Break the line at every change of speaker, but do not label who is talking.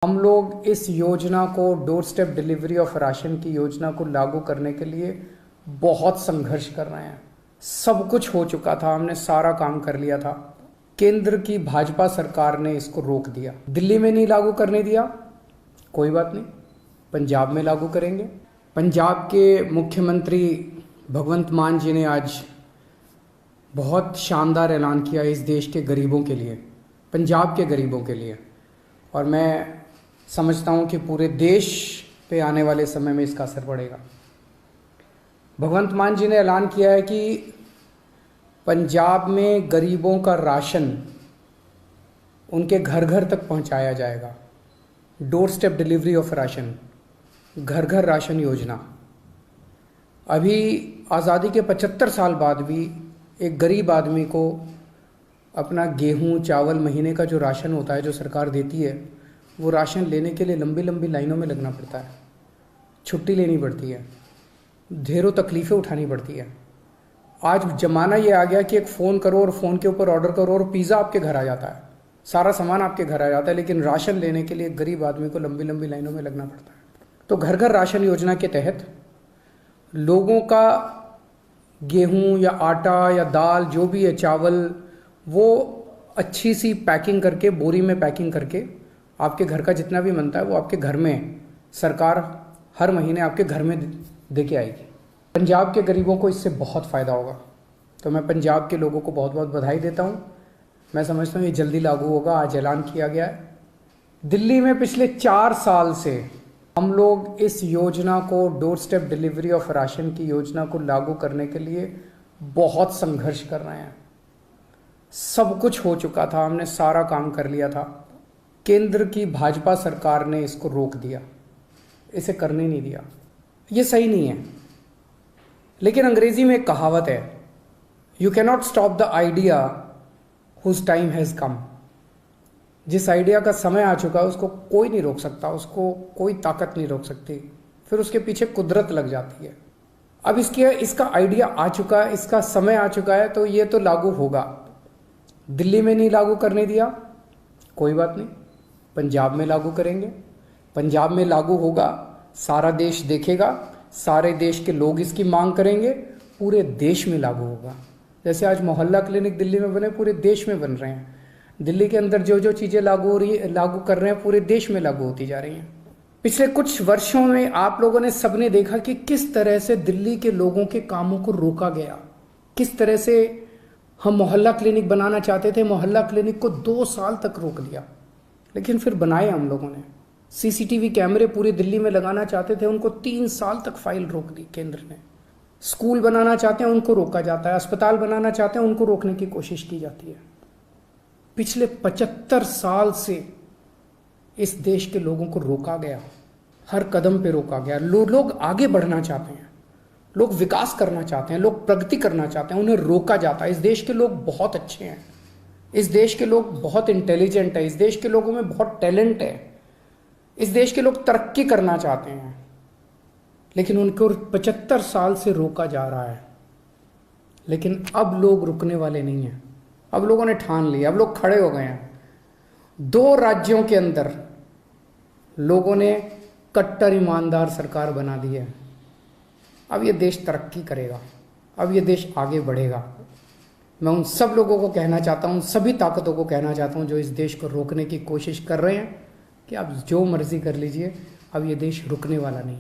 हम लोग इस योजना को door step delivery of ration की योजना को लागू करने के लिए बहुत संघर्ष कर रहे हैं। सब कुछ हो चुका था, हमने सारा काम कर लिया था। केंद्र की भाजपा सरकार ने इसको रोक दिया। दिल्ली में नहीं लागू करने दिया, कोई बात नहीं, पंजाब में लागू करेंगे। पंजाब के मुख्यमंत्री भगवंत मान जी ने आज बहुत शानदार ऐलान किया इस देश के गरीबों के लिए, पंजाब के गरीबों के लिए, और मैं समझता हूं कि पूरे देश पे आने वाले समय में इसका असर पड़ेगा। भगवंत मान जी ने ऐलान किया है कि पंजाब में गरीबों का राशन उनके घर घर तक पहुंचाया जाएगा। Door step delivery of ration, घर घर राशन योजना। अभी आज़ादी के 75 साल बाद भी एक गरीब आदमी को अपना गेहूं चावल महीने का जो राशन होता है, जो सरकार देती है, वो राशन लेने के लिए लंबी लंबी लाइनों में लगना पड़ता है, छुट्टी लेनी पड़ती है, ढेरों तकलीफ़ें उठानी पड़ती है। आज ज़माना ये आ गया कि एक फ़ोन करो और फ़ोन के ऊपर ऑर्डर करो और पिज़्ज़ा आपके घर आ जाता है, सारा सामान आपके घर आ जाता है, लेकिन राशन लेने के लिए एक गरीब आदमी को लंबी लंबी लाइनों में लगना पड़ता है। तो घर घर राशन योजना के तहत लोगों का गेहूं या आटा या दाल जो भी है, चावल, वो अच्छी सी पैकिंग करके, बोरी में पैकिंग करके आपके घर का जितना भी बनता है वो आपके घर में सरकार हर महीने आपके घर में दे के आएगी। पंजाब के गरीबों को इससे बहुत फ़ायदा होगा। तो मैं पंजाब के लोगों को बहुत बहुत बधाई देता हूँ। मैं समझता हूँ ये जल्दी लागू होगा, आज ऐलान किया गया है। दिल्ली में पिछले 4 साल से हम लोग इस योजना को, door step delivery of ration की योजना को लागू करने के लिए बहुत संघर्ष कर रहे हैं। सब कुछ हो चुका था, हमने सारा काम कर लिया था। केंद्र की भाजपा सरकार ने इसको रोक दिया, इसे करने नहीं दिया। ये सही नहीं है। लेकिन अंग्रेजी में एक कहावत है, you cannot stop the idea whose time has come. जिस आइडिया का समय आ चुका है उसको कोई नहीं रोक सकता, उसको कोई ताकत नहीं रोक सकती, फिर उसके पीछे कुदरत लग जाती है। अब इसका आइडिया आ चुका है, इसका समय आ चुका है, तो ये तो लागू होगा। दिल्ली में नहीं लागू करने दिया, कोई बात नहीं, पंजाब में लागू करेंगे। पंजाब में लागू होगा, सारा देश देखेगा, सारे देश के लोग इसकी मांग करेंगे, पूरे देश में लागू होगा। जैसे आज मोहल्ला क्लिनिक दिल्ली में बने, पूरे देश में बन रहे हैं। दिल्ली के अंदर जो जो चीज़ें लागू कर रहे हैं, पूरे देश में लागू होती जा रही हैं। पिछले कुछ वर्षों में आप लोगों ने सबने देखा कि किस तरह से दिल्ली के लोगों के कामों को रोका गया। किस तरह से हम मोहल्ला क्लिनिक बनाना चाहते थे, मोहल्ला क्लिनिक को 2 साल तक रोक दिया, लेकिन फिर बनाए हम लोगों ने। सीसीटीवी कैमरे पूरी दिल्ली में लगाना चाहते थे, उनको 3 साल तक फाइल रोक दी केंद्र ने। स्कूल बनाना चाहते हैं, उनको रोका जाता है। अस्पताल बनाना चाहते हैं, उनको रोकने की कोशिश की जाती है। पिछले 75 साल से इस देश के लोगों को रोका गया, हर कदम पे रोका गया। लोग आगे बढ़ना चाहते हैं, लोग विकास करना चाहते हैं, लोग प्रगति करना चाहते हैं, उन्हें रोका जाता है। इस देश के लोग बहुत अच्छे हैं, इस देश के लोग बहुत इंटेलिजेंट है, इस देश के लोगों में बहुत टैलेंट है, इस देश के लोग तरक्की करना चाहते हैं, लेकिन उनको 75 साल से रोका जा रहा है। लेकिन अब लोग रुकने वाले नहीं हैं। अब लोगों ने ठान लिया, अब लोग खड़े हो गए हैं। 2 राज्यों के अंदर लोगों ने कट्टर ईमानदार सरकार बना दी है। अब ये देश तरक्की करेगा, अब ये देश आगे बढ़ेगा। मैं उन सब लोगों को कहना चाहता हूँ, सभी ताकतों को कहना चाहता हूँ जो इस देश को रोकने की कोशिश कर रहे हैं, कि आप जो मर्जी कर लीजिए, अब ये देश रुकने वाला नहीं।